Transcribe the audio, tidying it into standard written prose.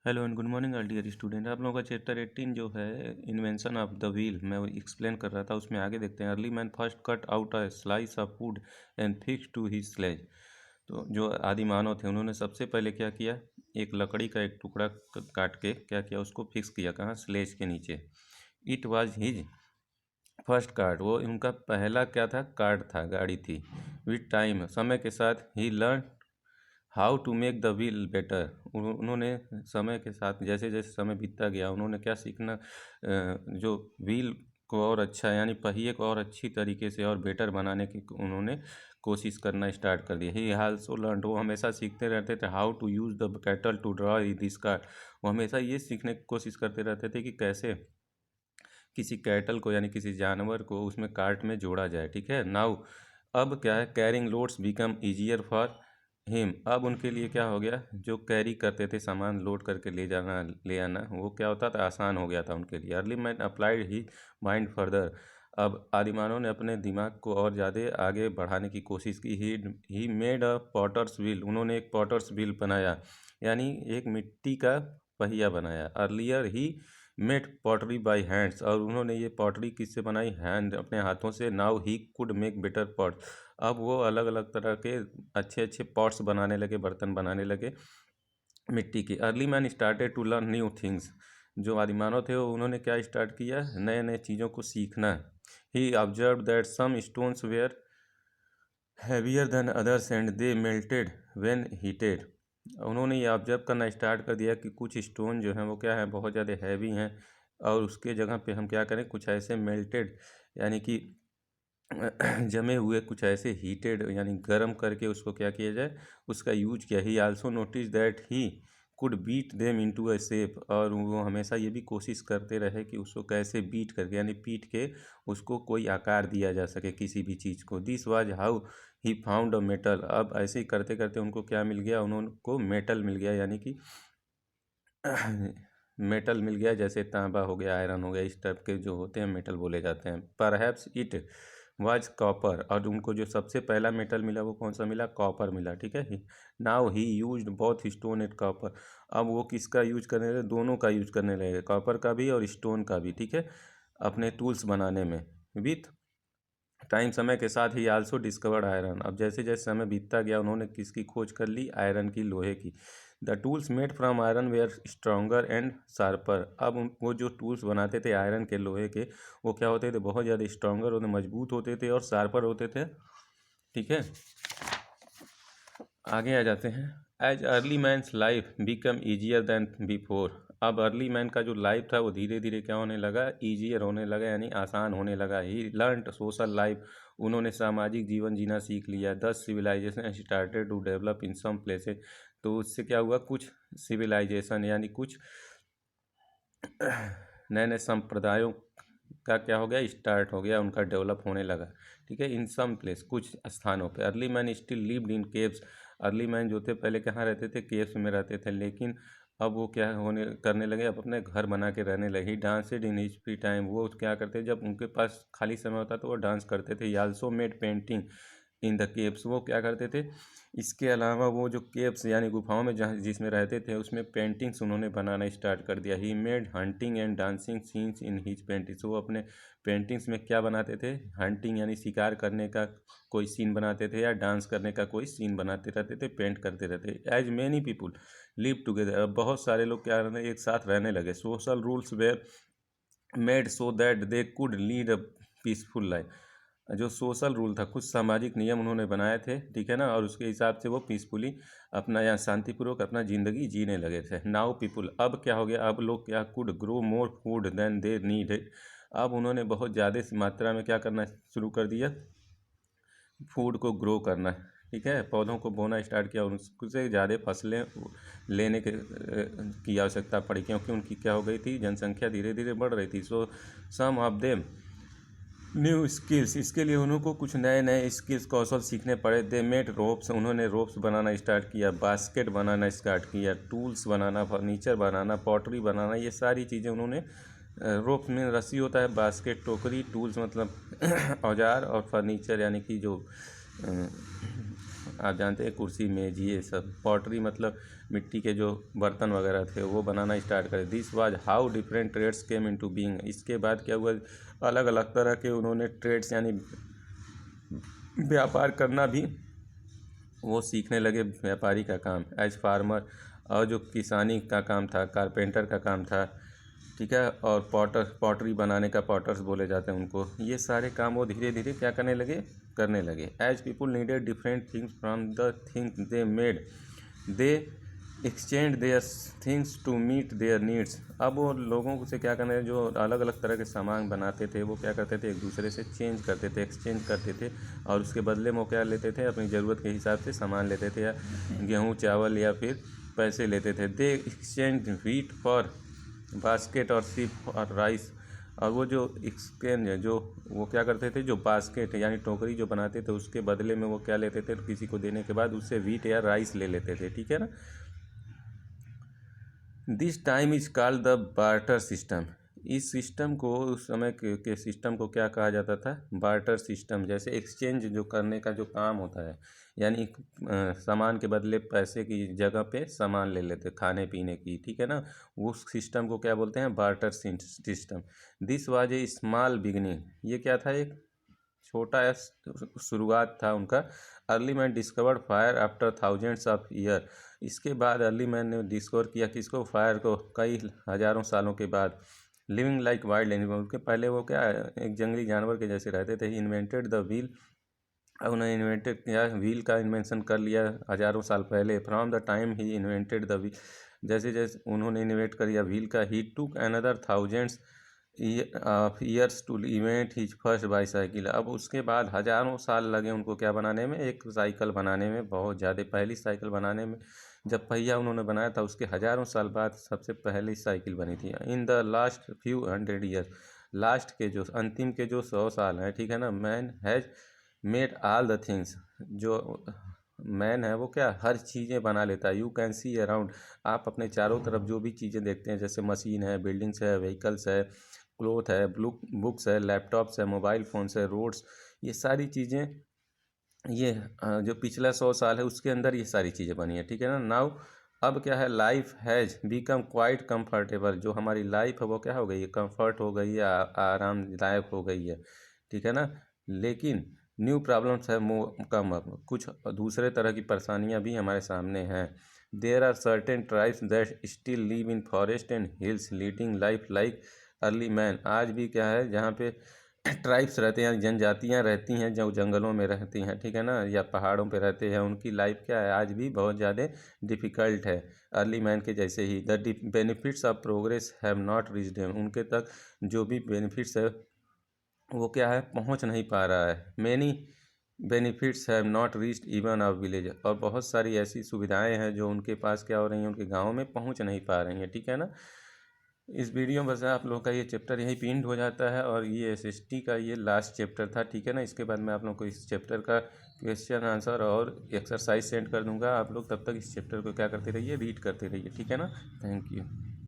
Hello and good morning all dear student. आप लोगों का चैप्टर 18 जो है इन्वेंशन ऑफ द व्हील मैं एक्सप्लेन कर रहा था, उसमें आगे देखते हैं। Early man first cut out a slice of wood and fix to his sledge. तो जो आदि मानव थे उन्होंने सबसे पहले क्या किया, एक लकड़ी का एक टुकड़ा काट के क्या किया, उसको फिक्स किया कहाँ, स्लेज के नीचे। It was his first card, वो उनका पहला क्या था, कार्ड था, गाड़ी थी। विथ टाइम, समय के साथ, he learn how to make the wheel better. उन्होंने समय के साथ, जैसे जैसे समय बीतता गया, उन्होंने क्या सीखना, जो व्हील को और अच्छा, यानी पहिए को और अच्छी तरीके से और बेटर बनाने की उन्होंने कोशिश करना स्टार्ट कर दिया। ही आल्सो लर्न, वो हमेशा सीखते रहते थे, how to use the cattle to draw this car. वो हमेशा ये सीखने की कोशिश करते रहते थे कि कैसे किसी कैटल को, यानी किसी जानवर को उसमें कार्ट में जोड़ा जाए। ठीक है, नाउ अब क्या है, carrying loads become easier for him. अब उनके लिए क्या हो गया, जो कैरी करते थे, सामान लोड करके ले जाना ले आना, वो क्या होता था, आसान हो गया था उनके लिए। अर्ली मैन अप्लाइड ही माइंड फर्दर। अब आदिमानव ने अपने दिमाग को और ज़्यादा आगे बढ़ाने की कोशिश की। He made a potter's wheel, उन्होंने एक पॉटर्स व्हील बनाया, यानी एक मिट्टी का पहिया बनाया। Earlier he made pottery by hands, और उन्होंने ये पॉटरी किससे बनाई, हैंड, अपने हाथों से। Now he could make better pot, अब वो अलग अलग तरह के अच्छे अच्छे पॉट्स बनाने लगे, बर्तन बनाने लगे मिट्टी के। Early man started to learn new things, जो आदिमानव थे वो उन्होंने क्या स्टार्ट किया, नए नए चीज़ों को सीखना। He observe that some stones were heavier than others and they melted when heated. उन्होंने ये ऑब्जर्व करना स्टार्ट कर दिया कि कुछ स्टोन जो हैं वो क्या है, बहुत ज़्यादा हैवी हैं, और उसके जगह पे हम क्या करें, कुछ ऐसे मेल्टेड, यानी कि जमे हुए, कुछ ऐसे हीटेड, यानी गर्म करके उसको क्या किया जाए, उसका यूज किया। He also notice that he could beat them into a shape, और वो हमेशा ये भी कोशिश करते रहे कि उसको कैसे बीट करके, यानी पीट के उसको कोई आकार दिया जा सके किसी भी चीज़ को। This was how he found a metal. अब ऐसे ही करते करते उनको क्या मिल गया, उनको मेटल मिल गया, यानी कि मेटल मिल गया, जैसे तांबा हो गया, आयरन हो गया, इस टाइप के जो होते हैं मेटल बोले जाते हैं। परहैप्स इट वाज कॉपर, और उनको जो सबसे पहला मेटल मिला वो कौन सा मिला, कॉपर मिला। ठीक है, now he used both stone and copper. अब वो किसका यूज करने लगे, दोनों का यूज करने लगे, कॉपर का भी और स्टोन का भी। ठीक है, अपने टूल्स बनाने में। विथ टाइम, समय के साथ ही आल्सो डिस्कवर्ड आयरन। अब जैसे जैसे समय बीतता गया, उन्होंने किसकी खोज कर ली, आयरन की, लोहे की। The tools made from iron were stronger and sharper. अब वो जो टूल्स बनाते थे आयरन के, लोहे के, वो क्या होते थे, बहुत ज़्यादा स्ट्रॉन्गर होते, मजबूत होते थे और शार्पर होते थे। ठीक है, आगे आ जाते हैं। As early man's life become easier than before. अब अर्ली मैन का जो लाइफ था वो धीरे धीरे क्या होने लगा, ईजियर होने लगा, यानी आसान होने लगा। ही लर्नड सोशल लाइफ, उन्होंने सामाजिक जीवन जीना सीख लिया। Thus civilisation started to develop in some places. तो उससे क्या हुआ, कुछ सिविलाइजेशन, यानी कुछ नए नए संप्रदायों का क्या हो गया, स्टार्ट हो गया, उनका डेवलप होने लगा। ठीक है, इन सम प्लेस, कुछ स्थानों पे। Early man still lived in caves. Early man जो थे पहले कहाँ रहते थे, केव्स में रहते थे, लेकिन अब वो क्या होने करने लगे, अब अपने घर बना के रहने लगे। डांसेड इन हिज फ्री टाइम, वो क्या करते, जब उनके पास खाली समय होता तो वो डांस करते थे। Also made painting in the caves, वो क्या करते थे, इसके अलावा वो जो केव्स यानी गुफाओं में जहाँ जिसमें रहते थे उसमें पेंटिंग्स उन्होंने बनाना स्टार्ट कर दिया। He made hunting and dancing scenes in his paintings. वो अपने पेंटिंग्स में क्या बनाते थे, हंटिंग यानी शिकार करने का कोई सीन बनाते थे, या डांस करने का कोई सीन बनाते रहते थे, पेंट करते रहते। As many people live together, अब बहुत सारे लोग क्या रहने, एक साथ रहने लगे। Social rules were made so that they could lead a peaceful life. जो सोशल रूल था, कुछ सामाजिक नियम उन्होंने बनाए थे, ठीक है ना, और उसके हिसाब से वो पीसफुली अपना या शांतिपूर्वक अपना ज़िंदगी जीने लगे थे। नाउ पीपुल, अब क्या हो गया, अब लोग क्या, could grow more food than they needed. अब उन्होंने बहुत ज़्यादा मात्रा में क्या करना शुरू कर दिया, फूड को ग्रो करना। ठीक है, पौधों को बोना स्टार्ट किया, उससे ज़्यादा फसलें लेने की आवश्यकता पड़ी, क्योंकि उनकी क्या हो गई थी, जनसंख्या धीरे धीरे बढ़ रही थी। सो सम ऑफ देम न्यू स्किल्स, इसके लिए उनको कुछ नए नए स्किल्स, कौशल सीखने पड़े। दे मेड रोप्स, उन्होंने रोप्स बनाना स्टार्ट किया, बास्केट बनाना स्टार्ट किया, टूल्स बनाना, फर्नीचर बनाना, पॉटरी बनाना, ये सारी चीज़ें उन्होंने, रोप्स में रस्सी होता है, बास्केट टोकरी, टूल्स मतलब औजार, और फर्नीचर यानी कि जो आप जानते हैं कुर्सी मेज ये सब। पॉटरी मतलब मिट्टी के जो बर्तन वगैरह थे वो बनाना स्टार्ट करे। This was how different trades came into being. इसके बाद क्या हुआ, अलग अलग तरह के उन्होंने ट्रेड्स यानी व्यापार करना भी वो सीखने लगे, व्यापारी का काम एज फार्मर। और जो किसानी का काम था, कारपेंटर का काम था, ठीक है, और पॉटरी बनाने का पॉटर्स बोले जाते हैं उनको। ये सारे काम वो धीरे धीरे क्या करने लगे। As people needed different things from the things they made, they exchange their things to meet their needs. अब वो लोगों से क्या करने, जो अलग अलग तरह के सामान बनाते थे वो क्या करते थे, एक दूसरे से चेंज करते थे, एक्सचेंज करते थे, और उसके बदले में वो क्या लेते थे, अपनी ज़रूरत के हिसाब से सामान लेते थे, या गेहूँ चावल या फिर पैसे लेते थे। दे एक्सचेंज व्हीट फॉर बास्केट और सिप और राइस। और वो जो एक्सचेंज है, जो वो क्या करते थे, जो बास्केट यानी टोकरी जो बनाते थे उसके बदले में वो क्या लेते थे, किसी को देने के बाद उससे व्हीट या राइस ले लेते थे, ठीक है ना। This time is called the barter system. इस सिस्टम को, उस समय के सिस्टम को क्या कहा जाता था, बार्टर सिस्टम। जैसे एक्सचेंज जो करने का जो काम होता है, यानी सामान के बदले पैसे की जगह पे सामान ले लेते, खाने पीने की, ठीक है ना, उस सिस्टम को क्या बोलते हैं, barter system. This was a small beginning. ये क्या था, एक छोटा शुरुआत था उनका। Early man discovered fire after thousands of year. इसके बाद अर्ली मैन ने डिस्कवर किया किसको, फायर को, कई हजारों सालों के बाद। लिविंग लाइक वाइल्ड एनिमल, के पहले वो क्या एक जंगली जानवर के जैसे रहते थे। इन्वेंटेड द व्हील, उन्होंने इन्वेंटेड किया, व्हील का इन्वेंशन कर लिया हजारों साल पहले। From the time he invented the wheel, जैसे जैसे उन्होंने इन्वेंट कर लिया व्हील का, he took another thousands years to event his first bicycle. अब उसके बाद हजारों साल लगे उनको क्या बनाने में, एक साइकिल बनाने में, बहुत ज़्यादा। पहली साइकिल बनाने में जब पहिया उन्होंने बनाया था उसके हजारों साल बाद सबसे पहली साइकिल बनी थी। In the last few hundred years, last के जो अंतिम के जो 100 साल हैं, ठीक है ना, man has made all the things. जो मैन है वो क्या हर चीज़ें बना लेता है। यू कैन सी अराउंड, आप अपने चारों तरफ जो भी चीज़ें देखते हैं, जैसे मशीन है, बिल्डिंग्स है, व्हीकल्स है, क्लोथ है, बुक्स है, लैपटॉप्स है, मोबाइल फ़ोन्स है, रोड्स, ये सारी चीज़ें, ये जो पिछला 100 साल है उसके अंदर ये सारी चीज़ें बनी है, ठीक है ना। नाउ अब क्या है, life has become quite comfortable. जो हमारी लाइफ है वो क्या हो गई है, कंफर्ट हो गई है, आरामदायक हो गई है, ठीक है ना। लेकिन न्यू प्रॉब्लम्स है कम अब, कुछ दूसरे तरह की परेशानियां भी हमारे सामने हैं। There are certain tribes that still live in forest and hills leading life like early man. आज भी क्या है, जहाँ पे ट्राइब्स रहते हैं, जनजातियाँ रहती हैं जो जंगलों में रहती हैं, ठीक है ना, या पहाड़ों पे रहते हैं, उनकी लाइफ क्या है आज भी बहुत ज़्यादा डिफ़िकल्ट है, अर्ली मैन के जैसे ही। The benefits of progress have not reached him. उनके तक जो भी बेनिफिट्स है वो क्या है, पहुंच नहीं पा रहा है। Many benefits have not reached even our village. और बहुत सारी ऐसी सुविधाएं हैं जो उनके पास क्या हो रही हैं, उनके गाँव में पहुंच नहीं पा रही हैं, ठीक है ना। इस वीडियो में बस आप लोगों का ये चैप्टर यहीं पिंड हो जाता है, और ये एसएसटी का ये लास्ट चैप्टर था, ठीक है ना। इसके बाद मैं आप लोगों को इस चैप्टर का क्वेश्चन आंसर और एक्सरसाइज सेंड कर दूंगा। आप लोग तब तक इस चैप्टर को क्या करते रहिए, रीड करते रहिए, ठीक है ना। Thank you.